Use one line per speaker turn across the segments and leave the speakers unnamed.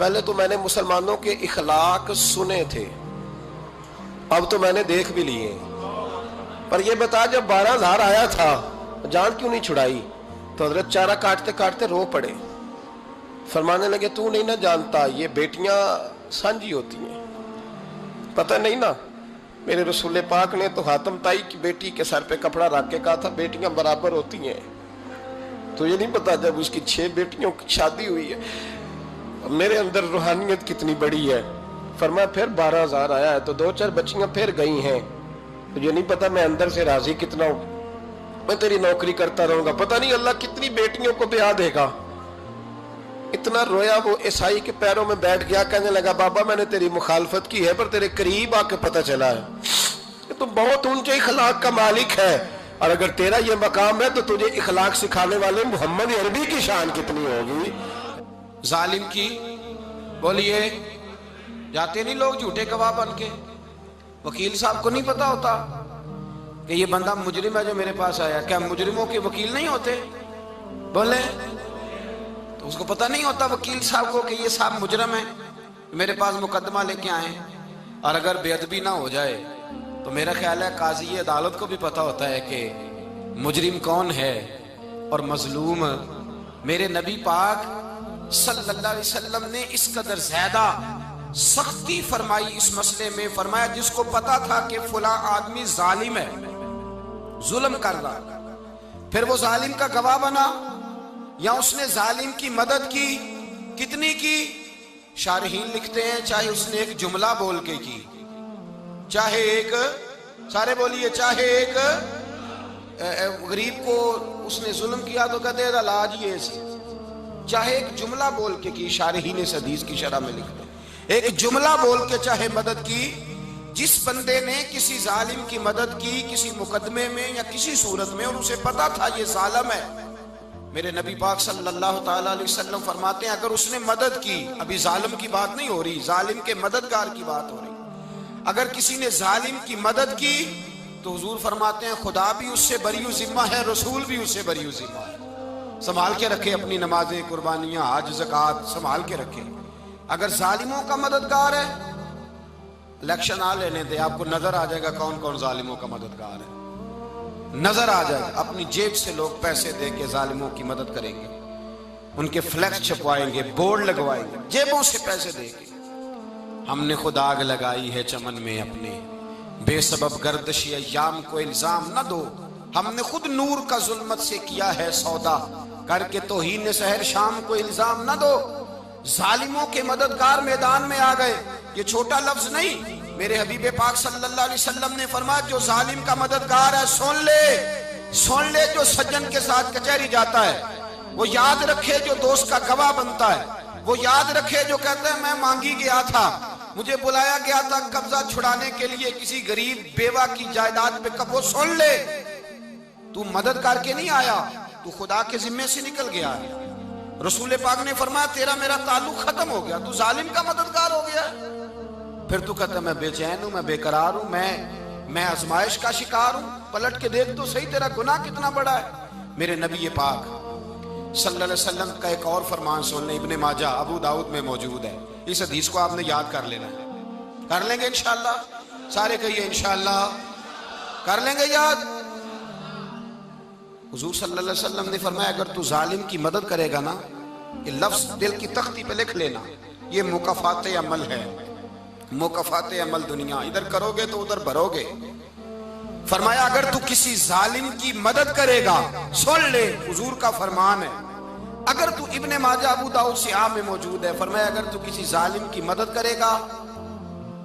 پہلے تو میں نے مسلمانوں کے اخلاق سنے تھے، اب تو میں نے دیکھ بھی لیے، پر یہ بتا جب 12,000 آیا تھا جان کیوں نہیں چھڑائی؟ تو حضرت چارہ کاٹتے کاٹتے رو پڑے، فرمانے لگے تو نہیں نہ جانتا یہ بیٹیاں سانجی ہوتی ہیں، پتہ نہیں نا؟ میرے رسول پاک نے تو حاتم تائی کی بیٹی کے سر پہ کپڑا رکھ کے کہا تھا بیٹیاں برابر ہوتی ہیں، تو یہ نہیں پتا جب اس کی 6 بیٹیوں کی شادی ہوئی ہے میرے اندر روحانیت کتنی بڑی ہے۔ فرمایا پھر 12,000 آیا ہے تو 2-4 بچیاں پھر گئی ہیں، تو یہ نہیں پتا میں اندر سے راضی کتنا ہوں، میں تیری نوکری کرتا رہوں گا، پتہ نہیں اللہ کتنی بیٹیوں کو بیاہ دے گا۔ اتنا رویا وہ عیسائی کے پیروں میں بیٹھ گیا، کہنے لگا بابا میں نے تیری مخالفت کی ہے پر تیرے قریب آ کے پتہ چلا ہے کہ تو بہت اونچے اخلاق کا مالک ہے، اور اگر تیرا یہ مقام ہے تو تجھے اخلاق سکھانے والے محمد عربی کی شان کتنی ہوگی۔
ظالم کی بولیے جاتے نہیں لوگ جھوٹے گواہ بن کے، وکیل صاحب کو نہیں پتا ہوتا کہ یہ بندہ مجرم ہے جو میرے پاس آیا، کیا مجرموں کے وکیل نہیں ہوتے؟ بولے تو اس کو پتہ نہیں ہوتا وکیل صاحب کو کہ یہ صاحب مجرم ہے، میرے پاس مقدمہ لے کے آئے، اور اگر بے ادبی نہ ہو جائے تو میرا خیال ہے قاضی عدالت کو بھی پتہ ہوتا ہے کہ مجرم کون ہے اور مظلوم۔ میرے نبی پاک صلی اللہ علیہ وسلم نے اس قدر زیادہ سختی فرمائی اس مسئلے میں، فرمایا جس کو پتا تھا کہ فلاں آدمی ظالم ہے، ظلم کر رہا، پھر وہ ظالم کا گواہ بنا یا اس نے ظالم کی مدد کی، کتنی کی؟ شارحین لکھتے ہیں چاہے اس نے ایک جملہ بول کے کی، چاہے ایک، سارے بولیے، چاہے ایک غریب کو اس نے ظلم کیا تو کہتے ہیں علاج یہ سی، چاہے ایک جملہ بول کے کی، شارحین اس حدیث کی شرح میں لکھتے ہیں ایک جملہ بول کے چاہے مدد کی، جس بندے نے کسی ظالم کی مدد کی کسی مقدمے میں یا کسی صورت میں اور اسے پتا تھا یہ ظالم ہے، میرے نبی پاک صلی اللہ تعالیٰ علیہ وسلم فرماتے ہیں اگر اس نے مدد کی، ابھی ظالم کی بات نہیں ہو رہی، ظالم کے مددگار کی بات ہو رہی، اگر کسی نے ظالم کی مدد کی تو حضور فرماتے ہیں خدا بھی اس سے بری و ذمہ ہے، رسول بھی اس سے بری و ذمہ ہے۔ سنبھال کے رکھے اپنی نمازیں، قربانیاں، حج، زکوٰۃ سنبھال کے رکھے۔ اگر ظالموں کا مددگار ہے، الیکشن آ لینے دے، آپ کو نظر آ جائے گا کون کون ظالموں کا مددگار ہے، نظر آ جائے گا۔ اپنی جیب سے لوگ پیسے دے کے ظالموں کی مدد کریں گے، ان کے فلیکس چھپوائیں گے، بورڈ لگوائیں گے، جیبوں سے پیسے دے کے۔ ہم نے خود آگ لگائی ہے چمن میں اپنے، بے سبب گردش ایام کو الزام نہ دو، ہم نے خود نور کا ظلمت سے کیا ہے سودا، کر کے توہین سحر شام کو الزام نہ دو۔ ظالموں کے مددگار میدان میں آ گئے، یہ چھوٹا لفظ نہیں، میرے حبیب پاک صلی اللہ علیہ وسلم نے فرمایا جو ظالم کا مددگار ہے سن لے جو سجن کے ساتھ کچہری جاتا ہے، وہ یاد رکھے جو دوست کا گواہ بنتا ہے، وہ یاد رکھے جو کہتا ہے میں مانگی گیا تھا، مجھے بلایا گیا تھا قبضہ چھڑانے کے لیے کسی غریب بیوہ کی جائیداد پہ، وہ سن لے تو مدد کر کے نہیں آیا، تو خدا کے ذمے سے نکل گیا ہے۔ رسول پاک نے فرمایا تیرا میرا تعلق ختم ہو گیا، تو ظالم کا مددگار ہو گیا۔ پھر تو کہتا میں بے چین ہوں، میں بے قرار ہوں، میں آزمائش کا شکار ہوں، پلٹ کے دیکھ تو صحیح تیرا گناہ کتنا بڑا ہے۔ میرے نبی پاک صلی اللہ علیہ وسلم کا ایک اور فرمان سن لیں، ابن ماجہ ابو داؤد میں موجود ہے، اس حدیث کو آپ نے یاد کر لینا ہے، کر لیں گے انشاءاللہ، سارے کہیے انشاءاللہ، کر لیں گے یاد۔ حضور صلی اللہ علیہ وسلم نے فرمایا اگر تو ظالم کی مدد کرے گا نا، یہ لفظ دل کی تختی پہ لکھ لینا، یہ مکافات عمل ہے، مکافات عمل دنیا، ادھر کرو گے تو ادھر بھرو گے۔ فرمایا اگر تو کسی ظالم کی مدد کرے گا، سن لے حضور کا فرمان ہے، اگر تو ابن ماجہ ابو داؤد سیاہ میں موجود ہے، فرمایا اگر تو کسی ظالم کی مدد کرے گا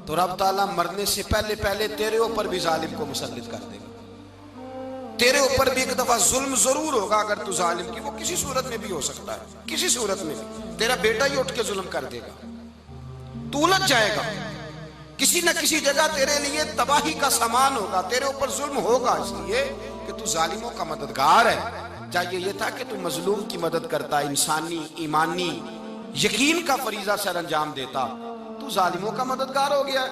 تو رب تعالیٰ مرنے سے پہلے پہلے تیرے اوپر بھی ظالم کو مسلط کر دے گا، تیرے اوپر بھی ایک دفعہ ظلم ضرور ہوگا اگر تو ظالم کی، وہ کسی صورت میں بھی ہو سکتا ہے، کسی صورت میں بھی تیرا بیٹا ہی اٹھ کے ظلم کر دے گا، تو الجھ جائے گا، کسی نہ کسی جگہ تیرے لیے تباہی کا سامان ہوگا، تیرے اوپر ظلم ہوگا، اس لیے کہ تو ظالموں کا مددگار ہے۔ چاہیے یہ تھا کہ تو مظلوم کی مدد کرتا، انسانی ایمانی یقین کا فریضہ سر انجام دیتا، تو ظالموں کا مددگار ہو گیا۔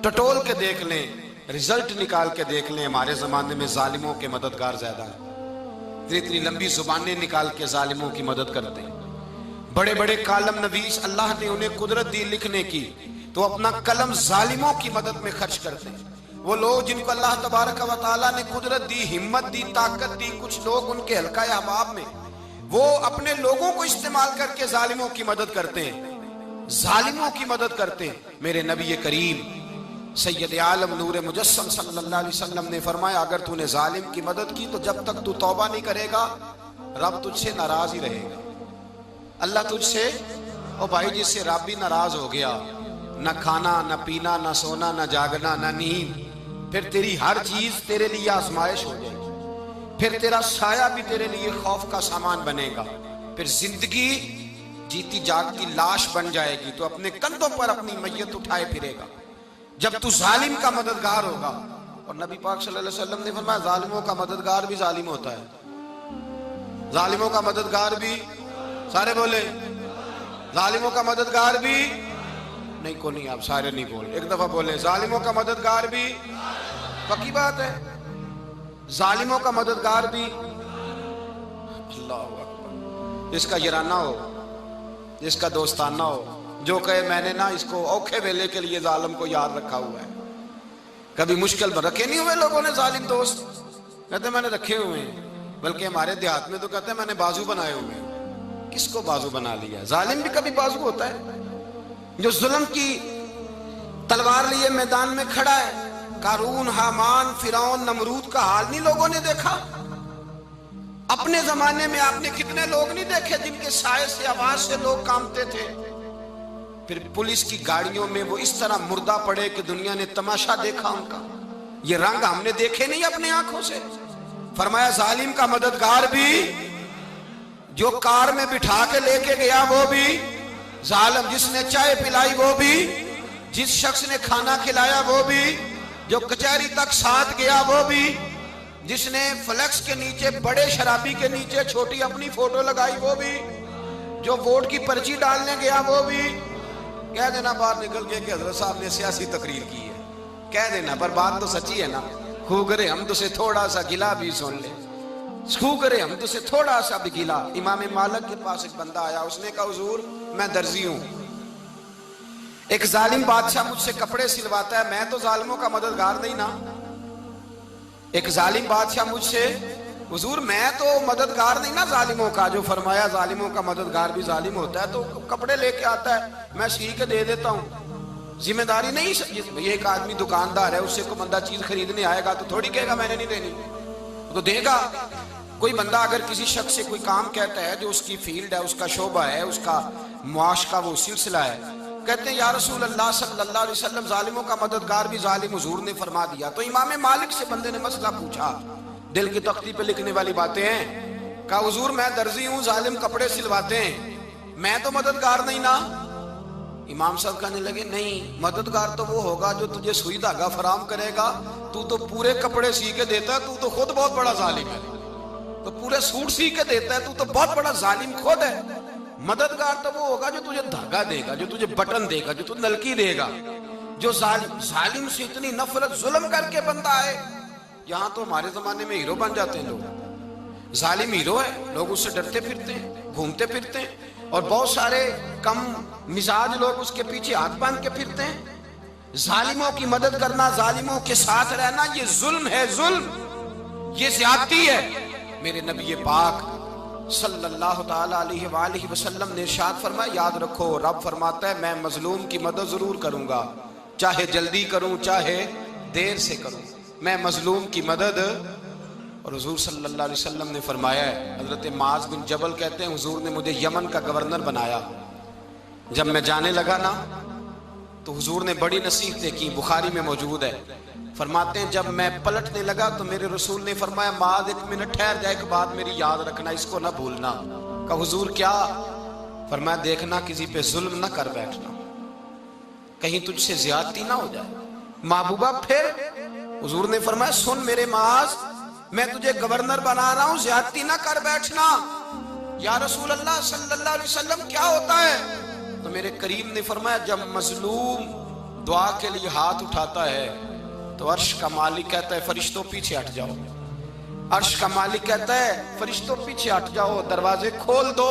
ٹٹول کے دیکھ لیں، رزلٹ نکال کے دیکھ لیں، ہمارے زمانے میں ظالموں کے مددگار زیادہ ہیں، اتنی لمبی زبانیں نکال کے ظالموں کی مدد کرتے ہیں، بڑے بڑے کالم نویس اللہ نے انہیں قدرت دی لکھنے کی، تو اپنا قلم ظالموں کی مدد میں خرچ کرتے ہیں۔ وہ لوگ جن کو اللہ تبارک و تعالیٰ نے قدرت دی، ہمت دی، طاقت دی، کچھ لوگ ان کے حلقہ احباب میں، وہ اپنے لوگوں کو استعمال کر کے ظالموں کی مدد کرتے ہیں، ظالموں کی مدد کرتے ہیں۔ میرے نبی کریم سید عالم نور مجسم صلی اللہ علیہ وسلم نے فرمایا اگر تو نے ظالم کی مدد کی تو جب تک تو توبہ نہیں کرے گا رب تجھ سے ناراض ہی رہے گا۔ اللہ تجھ سے، اور بھائی جس سے رب بھی ناراض ہو گیا، نہ کھانا نہ پینا نہ سونا نہ جاگنا نہ نیند، پھر تیری ہر چیز تیرے لیے آزمائش ہو جائے گی، پھر تیرا سایہ بھی تیرے لیے خوف کا سامان بنے گا، پھر زندگی جیتی جاگتی لاش بن جائے گی، تو اپنے کندھوں پر اپنی میت اٹھائے پھرے گا جب تو ظالم کا مددگار ہوگا۔ اور نبی پاک صلی اللہ علیہ وسلم نے فرمایا ظالموں کا مددگار بھی ظالم ہوتا ہے، ظالموں کا مددگار بھی، سارے بولے ظالموں کا مددگار بھی، نہیں کو نہیں، آپ سارے نہیں بولے، ایک دفعہ بولے ظالموں کا مددگار بھی، پکی بات ہے، ظالموں کا مددگار بھی۔ اللہ اکبر، جس کا یارانہ ہو، جس کا دوستانہ ہو، جو کہے میں نے نا اس کو اوکھے ویلے کے لیے ظالم کو یاد رکھا ہوا ہے۔ کبھی مشکل میں رکھے نہیں ہوئے لوگوں نے ظالم دوست، کہتے میں نے رکھے ہوئے ہیں، بلکہ ہمارے دیہات میں تو کہتے ہیں میں نے بازو بنائے ہوئے ہیں۔ کس کو بازو بنا لیا؟ ظالم بھی کبھی بازو ہوتا ہے، جو ظلم کی تلوار لیے میدان میں کھڑا ہے۔ قارون، حامان، فرعون، نمرود کا حال نہیں لوگوں نے دیکھا؟ اپنے زمانے میں آپ نے کتنے لوگ نہیں دیکھے جن کے سائے سے، آواز سے لوگ کانپتے تھے؟ پھر پولیس کی گاڑیوں میں وہ اس طرح مردہ پڑے کہ دنیا نے تماشا دیکھا ان کا۔ یہ رنگ ہم نے دیکھے نہیں اپنے آنکھوں سے۔ فرمایا ظالم کا مددگار بھی، جو کار میں بٹھا کے لے کے گیا وہ بھی ظالم، جس نے چائے پلائی وہ بھی، جس شخص نے کھانا کھلایا وہ بھی، جو کچہری تک ساتھ گیا وہ بھی، جس نے فلیکس کے نیچے، بڑے شرابی کے نیچے چھوٹی اپنی فوٹو لگائی وہ بھی، جو ووٹ کی پرچی ڈالنے گیا وہ بھی۔ کہہ دینا باہر نکل کے کہ حضرت صاحب نے سیاسی تقریر کی ہے، کہہ دینا، پر بات تو سچی ہے نا۔ خو کرے ہم تو سے تھوڑا سا گلا بھی سن لے، خو کرے ہم تو سے تھوڑا سا بھی گلا۔ امام مالک کے پاس ایک بندہ آیا، اس نے کہا حضور میں درزی ہوں، ایک ظالم بادشاہ مجھ سے کپڑے سلواتا ہے، میں تو ظالموں کا مددگار نہیں نا۔ ایک ظالم بادشاہ مجھ سے، حضور میں تو مددگار نہیں نا ظالموں کا، جو فرمایا ظالموں کا مددگار بھی ظالم ہوتا ہے، تو کپڑے لے کے آتا ہے میں سی کے دے دیتا ہوں، ذمہ داری نہیں۔ یہ ایک آدمی دکاندار ہے، اس سے کوئی بندہ چیز خریدنے آئے گا تو تھوڑی کہے گا میں نے نہیں دینی، تو دے گا۔ کوئی بندہ اگر کسی شخص سے کوئی کام کہتا ہے جو اس کی فیلڈ ہے، اس کا شعبہ ہے، اس کا معاش کا وہ سلسلہ ہے، کہتے ہیں یا رسول اللہ صلی اللہ علیہ وسلم ظالموں کا مددگار بھی ظالم، حضور نے فرما دیا۔ تو امام مالک سے بندے نے مسئلہ پوچھا، دل کی تختی پہ لکھنے والی باتیں ہیں، کہا حضور میں درزی ہوں، ظالم کپڑے سلواتے ہیں، میں تو مددگار نہیں نا۔ امام صاحب کہنے لگے نہیں، مددگار تو وہ ہوگا جو تجھے سوئی دھاگا فراہم کرے گا، تو تو پورے کپڑے سی کے دیتا ہے، تو خود بہت بڑا ظالم ہے، تو پورے سوٹ سی کے دیتا ہے، تو بہت بڑا ظالم خود ہے۔ مددگار تو وہ ہوگا جو تجھے دھاگا دے گا، جو تجھے بٹن دے گا، جو تجھے نلکی دے گا۔ جو ظالم سے اتنی نفرت ظلم کر کے بندہ ہے، یہاں تو ہمارے زمانے میں ہیرو بن جاتے ہیں لوگ، ظالم ہیرو ہے، لوگ اس سے ڈرتے پھرتے ہیں، گھومتے پھرتے ہیں، اور بہت سارے کم مزاج لوگ اس کے پیچھے ہاتھ باندھ کے پھرتے ہیں۔ ظالموں کی مدد کرنا، ظالموں کے ساتھ رہنا، یہ ظلم ہے، ظلم، یہ زیادتی ہے۔ میرے نبی پاک صلی اللہ تعالی علیہ وآلہ وسلم نے ارشاد فرمایا یاد رکھو، رب فرماتا ہے میں مظلوم کی مدد ضرور کروں گا، چاہے جلدی کروں چاہے دیر سے کروں، میں مظلوم کی مدد۔ اور حضور صلی اللہ علیہ وسلم نے فرمایا ہے، حضرت معاذ بن جبل کہتے ہیں حضور نے مجھے یمن کا گورنر بنایا، جب میں جانے لگا نا تو حضور نے بڑی نصیحتیں کی، بخاری میں موجود ہے، فرماتے ہیں جب میں پلٹنے لگا تو میرے رسول نے فرمایا معاذ ایک منٹ ٹھہر جا، ایک بات میری یاد رکھنا، اس کو نہ بھولنا۔ کہا حضور کیا؟ فرمایا دیکھنا کسی پہ ظلم نہ کر بیٹھنا، کہیں تجھ سے زیادتی نہ ہو جائے۔ محبوبہ پھر حضور نے فرمایا سن میرے معاذ، میں تجھے گورنر بنا رہا ہوں، زیادتی نہ کر بیٹھنا۔ یا رسول اللہ صلی اللہ علیہ وسلم کیا ہوتا ہے؟ تو میرے کریم نے فرمایا جب مظلوم دعا کے لیے ہاتھ اٹھاتا ہے تو عرش کا مالک کہتا ہے فرشتوں پیچھے ہٹ جاؤ، عرش کا مالک کہتا ہے فرشتوں پیچھے ہٹ جاؤ، دروازے کھول دو،